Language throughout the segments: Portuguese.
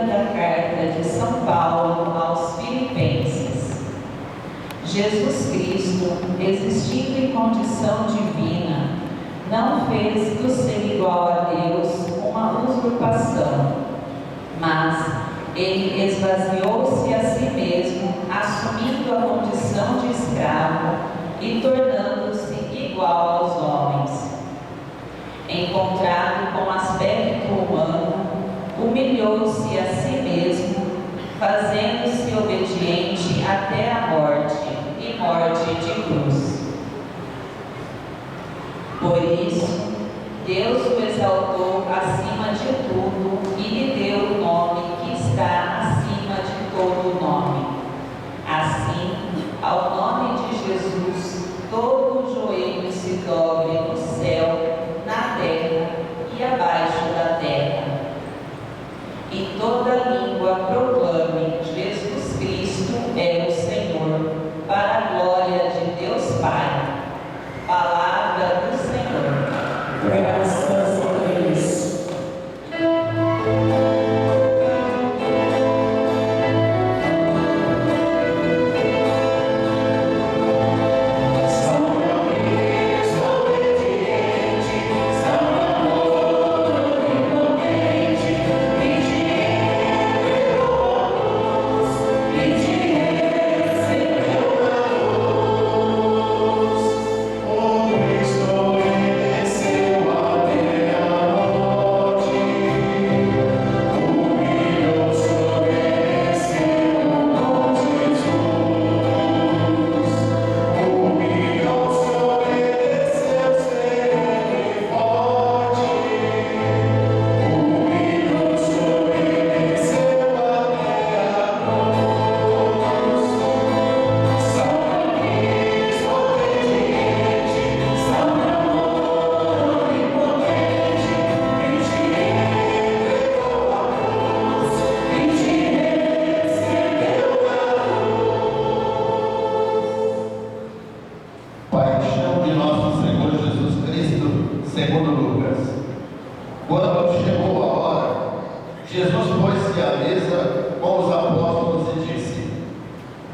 da carta de São Paulo aos Filipenses. Jesus Cristo, existindo em condição divina, não fez do ser igual a Deus uma usurpação, mas ele esvaziou-se a si mesmo, assumindo a condição de escravo e tornando-se igual aos homens. Encontrado com aspecto humano, humilhou-se a si mesmo, fazendo-se obediente até a morte, e morte de cruz. Por isso, Deus o exaltou acima de tudo e lhe deu o nome que está acima de todo nome. Assim, ao nome de Jesus, todo o joelho se dobre no céu, na terra e abaixo da terra, e toda língua proclame: Jesus Cristo é o Senhor, para a glória de Deus Pai. Palavra do Senhor. Graças a Deus.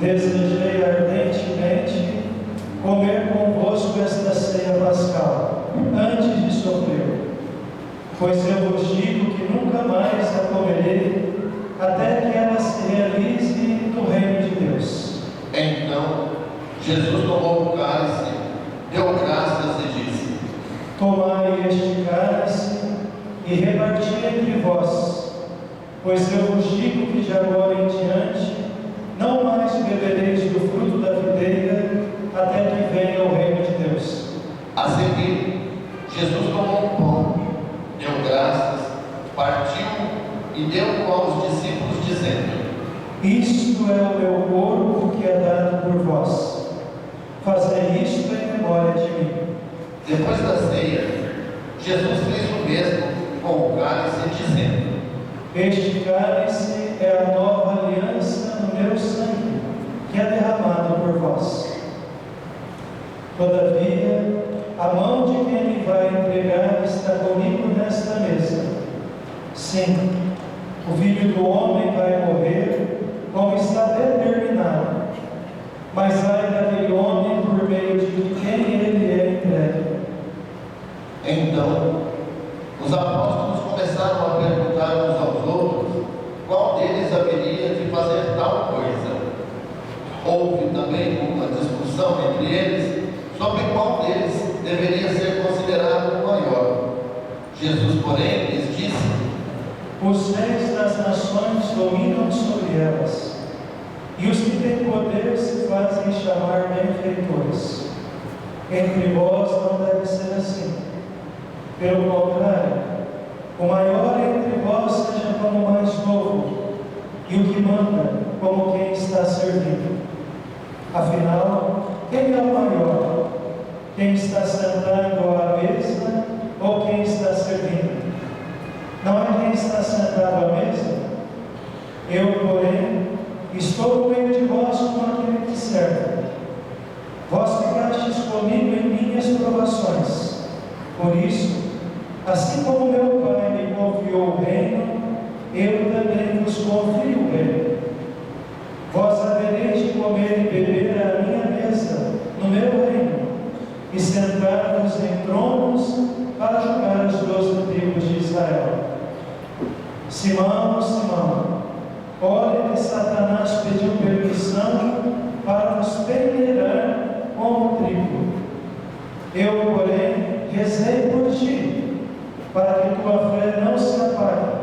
Desejei ardentemente comer convosco esta ceia pascal, antes de sofrer. Pois eu vos digo que nunca mais a comerei, até que ela se realize no reino de Deus. Então, Jesus tomou o cálice, deu graças e disse: Tomai este cálice e reparti entre vós, pois eu vos digo que de agora em diante não mais bebereis do fruto da videira, até que venha o reino de Deus. A seguir, Jesus tomou o pão, deu graças, partiu e deu aos discípulos, dizendo: Isto é o meu corpo que é dado por vós. Fazei isto em memória de mim. Depois da ceia, Jesus fez o mesmo com o cálice, dizendo: Este cálice é a nova aliança no meu sangue, que é derramado por vós. Todavia, a mão de quem me vai entregar está comigo nesta mesa. Sim, o Filho do Homem vai morrer, como está determinado. Mas ai daquele homem por meio de quem ele é entregue. Então, os apóstolos começaram a perguntar uns aos outros qual deles haveria de fazer tal coisa. Houve também uma discussão entre eles sobre qual deles deveria ser considerado o maior. Jesus, porém, lhes disse: Os reis das nações dominam sobre elas, e os que têm poder se fazem chamar benfeitores. Entre vós não deve ser assim. Pelo contrário, o maior entre vós seja como o mais novo, e o que manda como quem está servindo. Afinal, quem é o maior? Quem está sentado à mesa ou quem está servindo? Não é quem está sentado à mesa? Eu, porém, estou no meio de vós como aquele que serve. Vós ficastes comigo em minhas provações. Por isso, assim como meu Pai me confiou o reino, eu também vos e sentados em tronos para julgar as 12 tribos de Israel. Simão, Simão, olha que Satanás pediu permissão para nos peneirar como trigo. Eu, porém, rezei por ti, para que tua fé não se apague,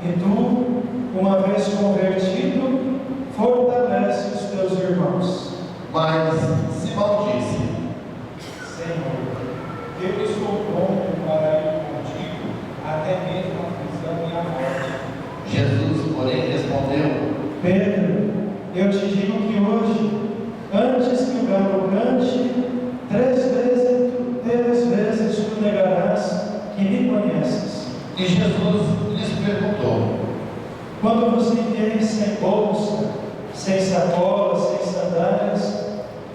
e tu, uma vez convertido, fortalece os teus irmãos. Mas Simão disse: Senhor, eu estou pronto para ir contigo, até mesmo a prisão e a morte. Jesus, porém, respondeu: Pedro, eu te digo que hoje, antes que o galo cante, 3 vezes tu negarás que me conheces. E Jesus lhes perguntou: Quando vos enviei sem bolsa, sem sacola, sem sandálias,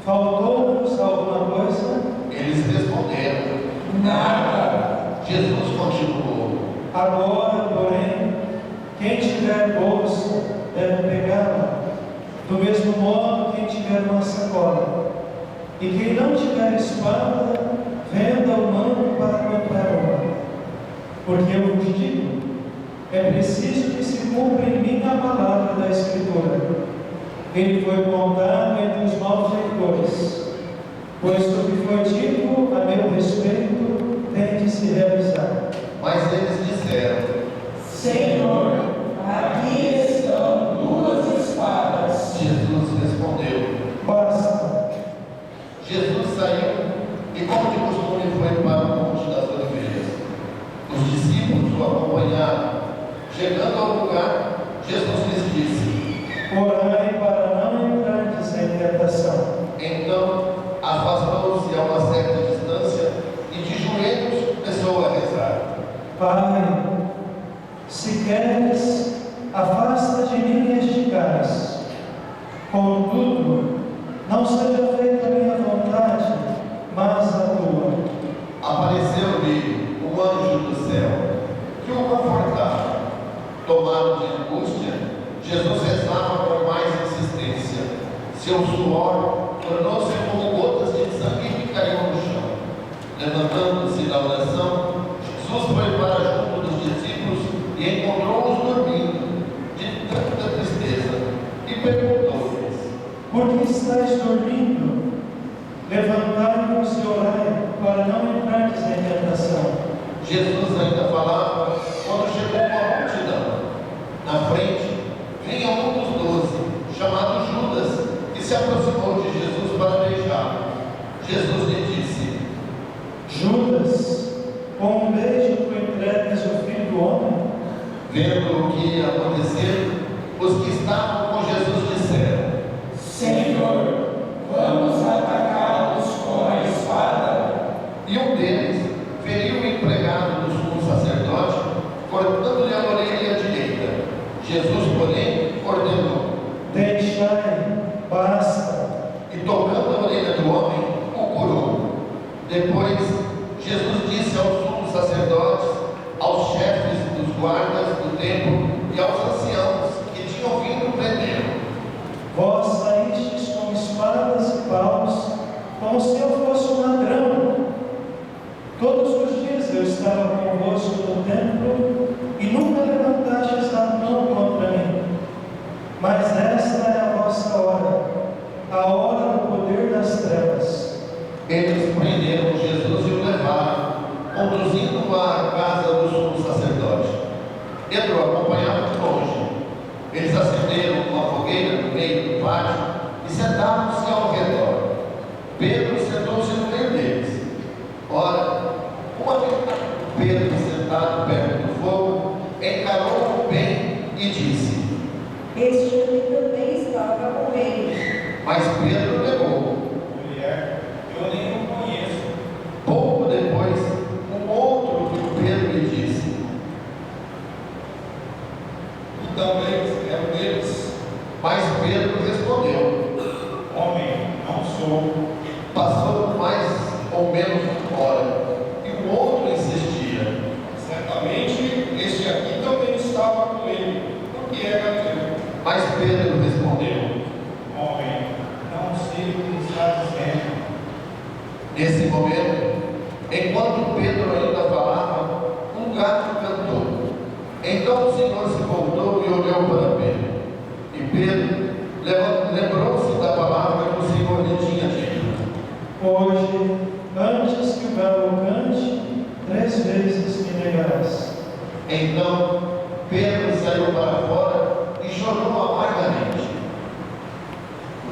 faltou-vos alguma coisa? Eles responderam: Nada. Jesus continuou: Agora, porém, quem tiver bolsa deve pegá-la. Do mesmo modo, quem tiver uma sacola. E quem não tiver espada, venda o manto para comprar uma. Porque eu vos digo, é preciso que se cumpra em mim a palavra da Escritura. Ele foi contado entre os malfeitores, pois o que foi dito a meu respeito tem de se realizar. Mas eles disseram: Senhor, aqui estão 2 espadas. Jesus respondeu: Basta. Jesus saiu e, como de costume, foi para o Monte das Oliveiras. Os discípulos o acompanharam. Chegando ao lugar, Jesus lhes disse: Orai para não entrardes em tentação. Então, afastou-se a uma certa distância e, de joelhos, começou a rezar: Pai, se queres, afasta de mim este cálice. Contudo, não seja feita a minha vontade, mas a tua. Apareceu-lhe um anjo do céu, que o confortava. Tomado de angústia, Jesus rezava com mais insistência. Seu suor tornou-se como gotas de sangue que caíam no chão. Levantando-se da oração, Jesus foi para junto dos discípulos e encontrou-os dormindo, de tanta tristeza, e perguntou-lhes: Por que estáis dormindo? Levantai-vos e orai, para não entrardes em tentação. Jesus ainda falava quando chegou uma multidão. Na frente vinha um dos 12, chamado Judas, que se aproximou de Jesus para beijá-lo. Jesus lhe disse: Judas, com um beijo tu entregas o Filho do Homem? Vendo o que ia acontecer, os que estavam com Jesus disseram: Senhor, vamos atacá-los com a espada. E um deles feriu o empregado do sumo sacerdote, cortando-lhe a orelha direita. Jesus, porém, ordenou: Deixai, basta. E tocando a orelha do homem, o curou. Depois, Jesus disse aos sumos sacerdotes, aos chefes dos guardas do templo e aos anciãos que tinham vindo prendê-lo: Vós saístes com espadas e paus, como se eu fosse um ladrão. Todos os dias eu estava convosco no templo e nunca levantastes a mão contra mim. Mas esta é a vossa hora, a hora do poder das trevas. Eles prenderam Jesus e o levaram, conduzindo-o à casa do sumo sacerdote. Pedro acompanhava de longe. Eles acenderam uma fogueira no meio do pátio e sentaram-se ao redor. Pedro sentou-se no meio deles. Ora, uma vez Pedro, sentado perto do fogo, encarou-o bem e disse: Este homem também estava com ele. Mas Pedro negou. Mulher, eu nem o conheço. Pouco depois, um outro que Pedro lhe disse: Tu também é um deles. Mas Pedro respondeu. Homem, não sou. Passou mais ou menos uma hora, e o outro insistia: Certamente este aqui também estava com ele, porque é galileu. Mas Pedro respondeu: Homem, não sei o que está dizendo. Nesse momento, enquanto Pedro ainda falava, um gato cantou. Então o Senhor se voltou e olhou para Pedro. E Pedro lembrou-se da palavra que o Senhor lhe tinha dito: Hoje, antes que o galo cante, 3 vezes me negarás. Então Pedro saiu para fora e chorou amargamente.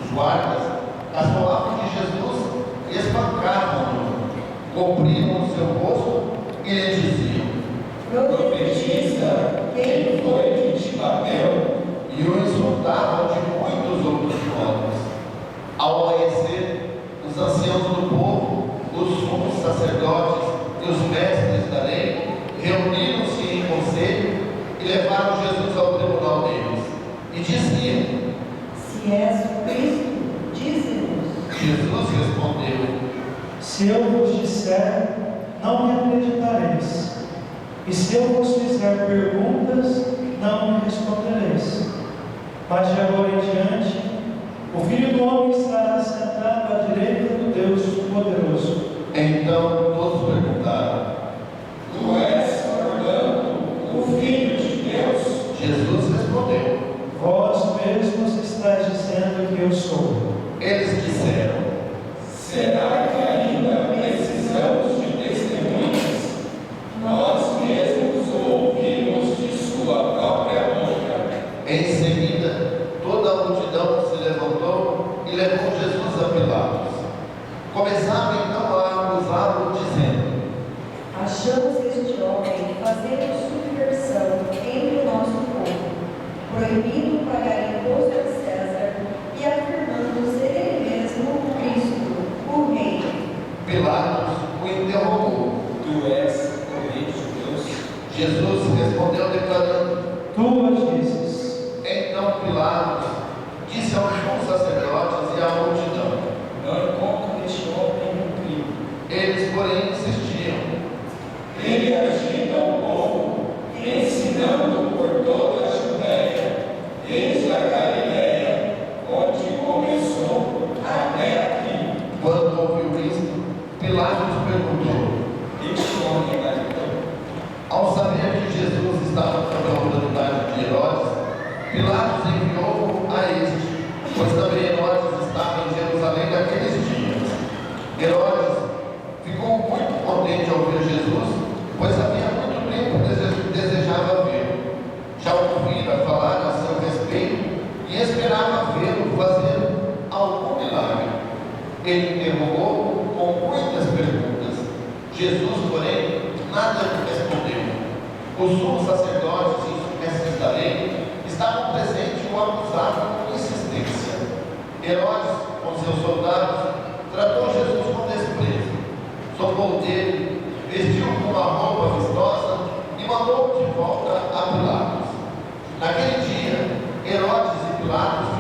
Os guardas, as palavras de Jesus, espancavam-no, cobriam o seu rosto e lhe diziam: Profetiza, quem foi que te bateu? E o insultavam de muitos outros modos. Ao amanhecer, os anciãos do povo, os sumos sacerdotes e os mestres da lei reuniram-se em conselho e levaram Jesus ao tribunal deles. E diziam: Se és o Cristo, dize-nos. Jesus respondeu: Se eu vos disser, não me acreditareis. E se eu vos fizer perguntas, não me respondereis. Mas de agora em diante, o Filho do Homem estará sentado à direita do Deus Poderoso. Então todos perguntaram: Tu és, portanto, o Filho de Deus? Jesus respondeu. Vós mesmos estáis dizendo que eu sou. Eles disseram: Será que ainda precisamos de testemunhas? Nós mesmos o ouvimos de sua própria boca. Em seguida, toda a multidão se levantou e levou Jesus a Pilatos. Começaram então a acusá-lo, dizendo: Achamos este homem fazendo subversão entre o nosso povo, proibindo pagar imposto a César e afirmando ser ele mesmo o Cristo, o Rei. Pilatos o interrogou. Tu és o Rei de Deus? Jesus respondeu declarando. Tu o dizes. Então Pilatos disse aos sumos sacerdotes e à multidão. Não encontro neste homem um crime. Eles, porém, insistiam. Ele agita o povo, ensinando por toda a Judéia, desde a Galiléia, onde começou, até aqui. Quando ouviu isto, Pilatos perguntou. Este homem é galileu? Ao saber que Jesus estava sob a autoridade de Herodes, Pilatos enviou-o a este, pois também Herodes estava em Jerusalém naqueles dias. Herodes ficou muito contente ao ver Jesus, pois havia muito tempo desejava vê-lo. Já ouvira falar a seu respeito e esperava vê-lo fazer algum milagre. Ele interrogou com muitas perguntas. Jesus, porém, nada lhe respondeu. Os sumos sacerdotes e os mestres da lei estavam presentes e o acusavam com insistência. Herodes, com seus soldados, tratou Jesus com desprezo, zombou dele, vestiu-o com uma roupa vistosa e mandou-o de volta a Pilatos. Naquele dia, Herodes e Pilatos